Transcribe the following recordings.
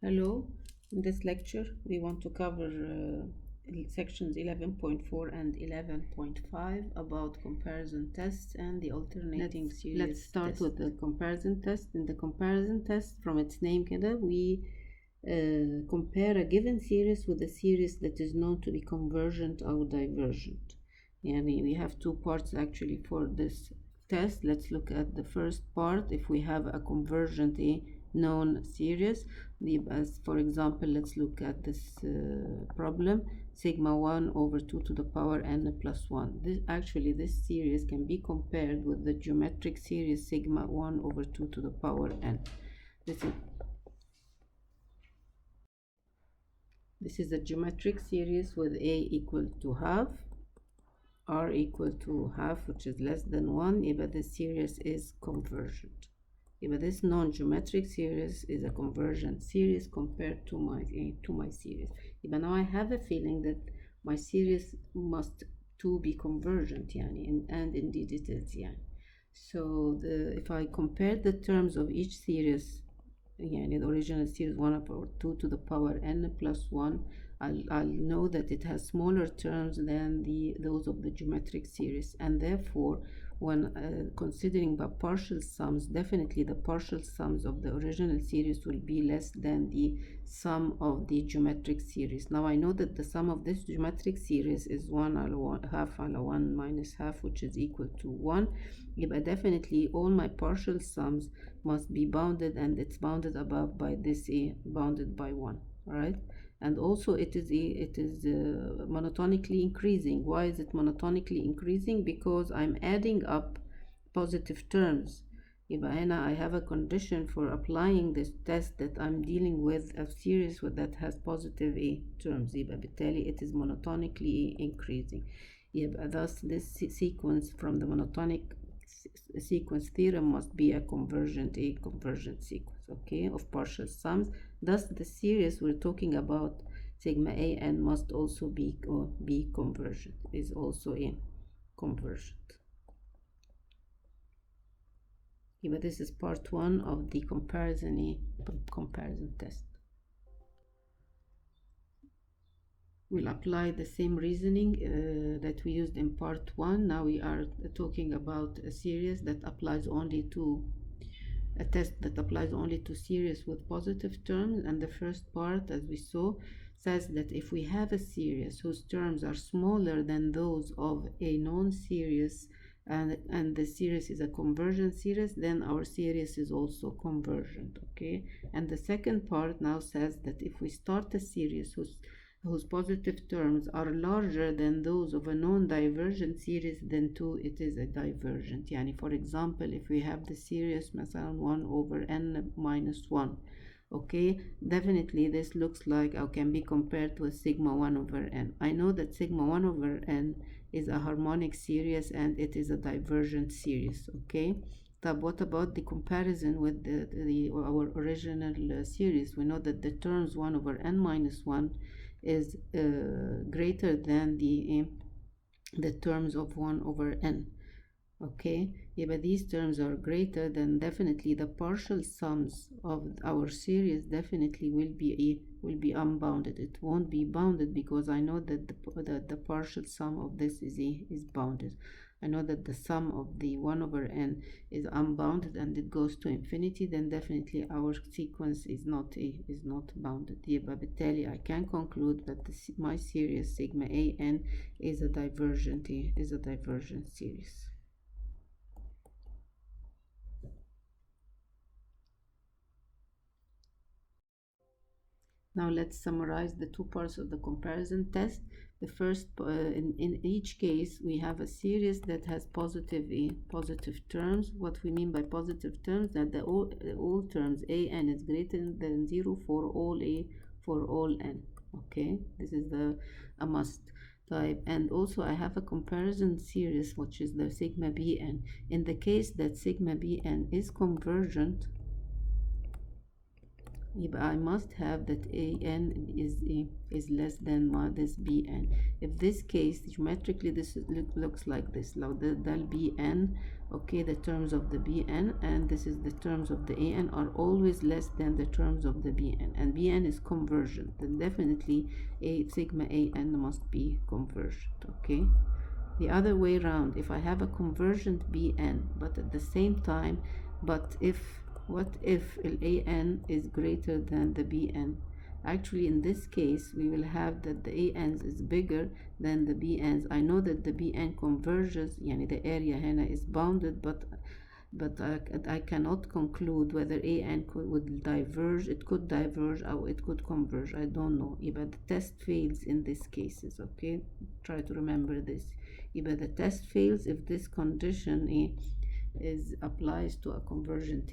Hello, in this lecture we want to cover sections 11.4 and 11.5 about comparison tests and the alternating series. Let's start test. With the comparison test. In the comparison test, from its name كده, we compare a given series with a series that is known to be convergent or divergent. Yani we have two parts actually for this test. Let's look at the first part. If we have a convergent known series, as for example, let's look at this problem, sigma 1 over 2 to the power n plus 1. This series can be compared with the geometric series sigma 1 over 2 to the power n. This is a geometric series with a equal to half, r equal to half, which is less than 1, but this series is convergent. But this non-geometric series is a convergent series compared to my series. But now I have a feeling that my series must to be convergent, and indeed it is. So if I compare the terms of each series, the original series 1 over 2 to the power n plus 1, I'll know that it has smaller terms than those of the geometric series, and therefore when considering the partial sums, definitely the partial sums of the original series will be less than the sum of the geometric series. Now I know that the sum of this geometric series is 1 على 1 half على 1 minus half, which is equal to 1. But definitely all my partial sums must be bounded, and it's bounded above by this bounded by 1, right? And also it is monotonically increasing. Why is it monotonically increasing? Because I'm adding up positive terms. I have a condition for applying this test that I'm dealing with a series that has positive terms. بالتالي it is monotonically increasing. Thus this sequence from the monotonic sequence theorem must be a convergent sequence, okay, of partial sums. Thus the series we're talking about, sigma a n, must also be convergent, is also convergent. But this is part 1 of the comparison test. We'll apply the same reasoning that we used in part 1. Now we are talking about a series that applies only to a test that applies only to series with positive terms. And the first part, as we saw, says that if we have a series whose terms are smaller than those of a known series, and the series is a convergent series, then our series is also convergent, okay? And the second part now says that if we start a series whose positive terms are larger than those of a non-divergent series, then too it is a divergent. For example, if we have the series مثلا 1 over n minus 1, okay, definitely this looks like or can be compared with sigma 1 over n. I know that sigma 1 over n is a harmonic series and it is a divergent series, okay? But what about the comparison with our original series? We know that the terms 1 over n minus 1 is greater than the terms of 1 over n, okay? But these terms are greater, then definitely the partial sums of our series definitely will be unbounded. It won't be bounded because I know that the partial sum of this is bounded. I know that the sum of the 1 over n is unbounded and it goes to infinity, then definitely our sequence is not bounded. بالتالي I can conclude that my series sigma a n is a divergent series. Now let's summarize the two parts of the comparison test. The first, in each case, we have a series that has positive terms. What we mean by positive terms, that all terms a n is greater than 0 for all n. Okay, this is a must type. And also I have a comparison series, which is the sigma bn. In the case that sigma bn is convergent, I must have that an is less than this bn. If this case, geometrically this looks like this. Now del bn, okay, the terms of the Bn, and this is the terms of the An are always less than the terms of the Bn, and Bn is convergent, then definitely a sigma An must be convergent, okay. The other way around, if I have a convergent Bn, but at the same time, what if An is greater than the Bn? Actually, in this case, we will have that the An's is bigger than the Bn's. I know that the Bn converges, yani the area هنا is bounded, but I cannot conclude whether An would diverge. It could diverge or it could converge. I don't know. But the test fails in these cases, okay? Try to remember this. But the test fails if this condition applies to a convergent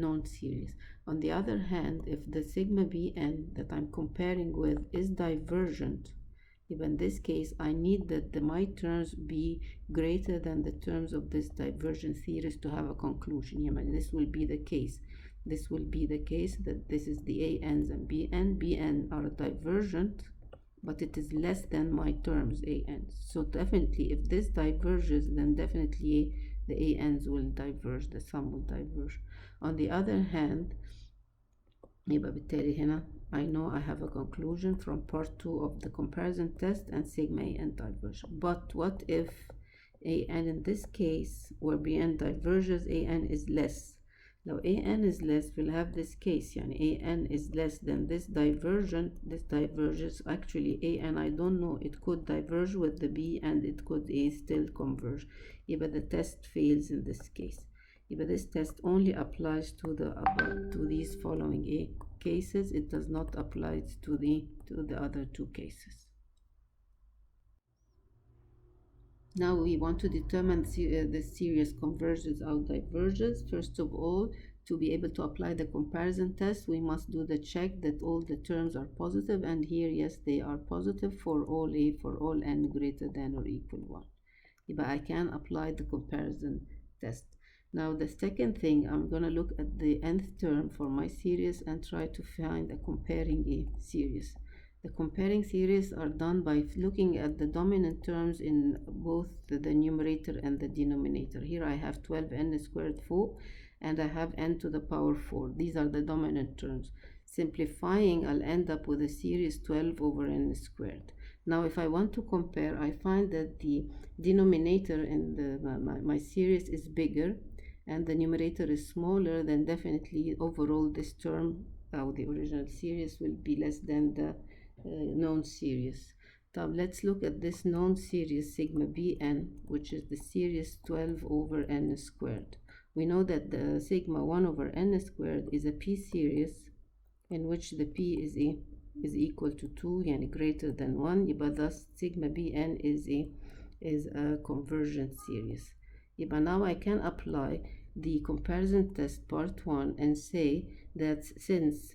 non-series. On the other hand, if the sigma Bn that I'm comparing with is divergent, even in this case I need that my terms be greater than the terms of this divergent series to have a conclusion. This will be the case. This will be the case that this is the An's and Bn are divergent, but it is less than my terms An. So definitely if this diverges, then definitely the An's will diverge, the sum will diverge. On the other hand, يبقى بالتالي هنا I know I have a conclusion from part 2 of the comparison test and sigma An diverge. But what if An in this case where Bn diverges, An is less? Now An is less, we'll have this case, yani An is less than this divergent, this diverges. Actually An, I don't know, it could diverge with the B and it could still converge. But the test fails in this case. But this test only applies to these following cases. It does not apply to the other two cases. Now we want to determine the series converges or diverges. First of all, to be able to apply the comparison test, we must do the check that all the terms are positive, and here, yes, they are positive for all n greater than or equal 1. But I can apply the comparison test. Now the second thing, I'm going to look at the nth term for my series and try to find a comparing series. The comparing series are done by looking at the dominant terms in both the numerator and the denominator. Here I have 12n squared 4 and I have n to the power 4. These are the dominant terms. Simplifying, I'll end up with a series 12 over n squared. Now if I want to compare, I find that the denominator in my series is bigger and the numerator is smaller, then definitely overall this term, the original series, will be less than the known series. Now let's look at this known series sigma Bn, which is the series 12 over n squared. We know that the sigma 1 over n squared is a p series in which the p is equal to 2, yani greater than 1. But thus sigma Bn is a convergent series. But now I can apply the comparison test part 1 and say that since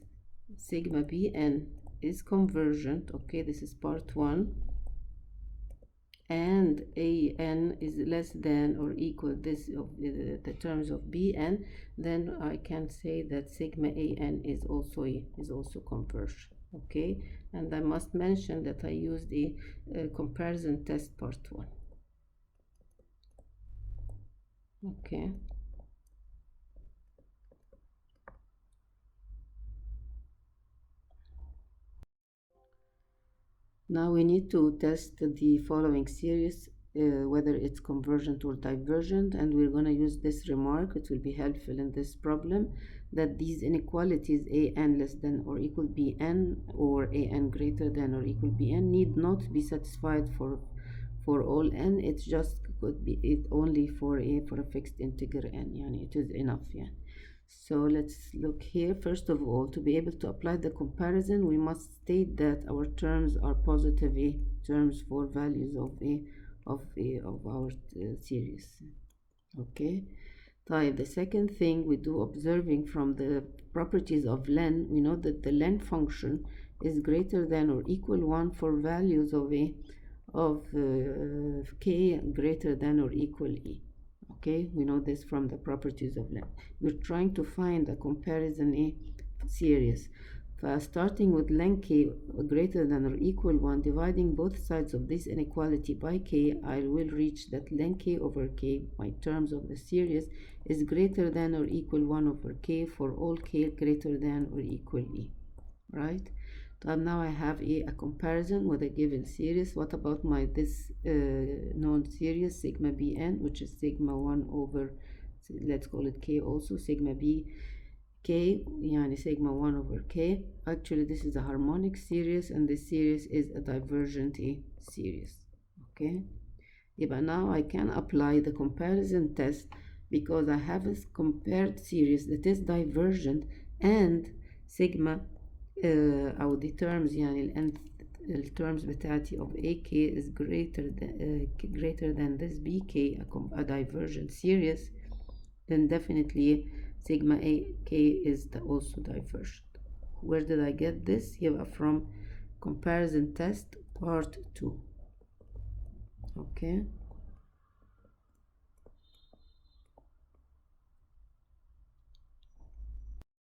sigma Bn is convergent, okay, this is part 1, and An is less than or equal this of the terms of Bn, then I can say that sigma An is also convergent. Okay, and I must mention that I used a comparison test part 1. Okay. Now we need to test the following series, whether it's convergent or divergent, and we're going to use this remark. It will be helpful in this problem, that these inequalities An less than or equal Bn or An greater than or equal Bn need not be satisfied for all n. It just could be only for a fixed integer n, yani it is enough. So let's look here. First of all, to be able to apply the comparison, we must state that our terms are positive terms for values of our series. Okay. The second thing we do, observing from the properties of len, we know that the len function is greater than or equal 1 for values of k greater than or equal e. Okay, we know this from the properties of len. We're trying to find a comparison series. Starting with ln k greater than or equal 1, dividing both sides of this inequality by k, I will reach that ln k over k, my terms of the series, is greater than or equal 1 over k for all k greater than or equal e, right? Now I have a comparison with a given series. What about this known series sigma bn, which is sigma 1 over, let's call it k also, sigma b k, يعني sigma 1 over k. Actually this is a harmonic series, and this series is a divergent series. Okay, يبقى now I can apply the comparison test because I have a compared series that is divergent and sigma أو the terms يعني الterms بتاعتي of AK is greater than this BK, a divergent series, then definitely sigma AK is also divergent. Where did I get this? يبقى from comparison test part 2. Okay.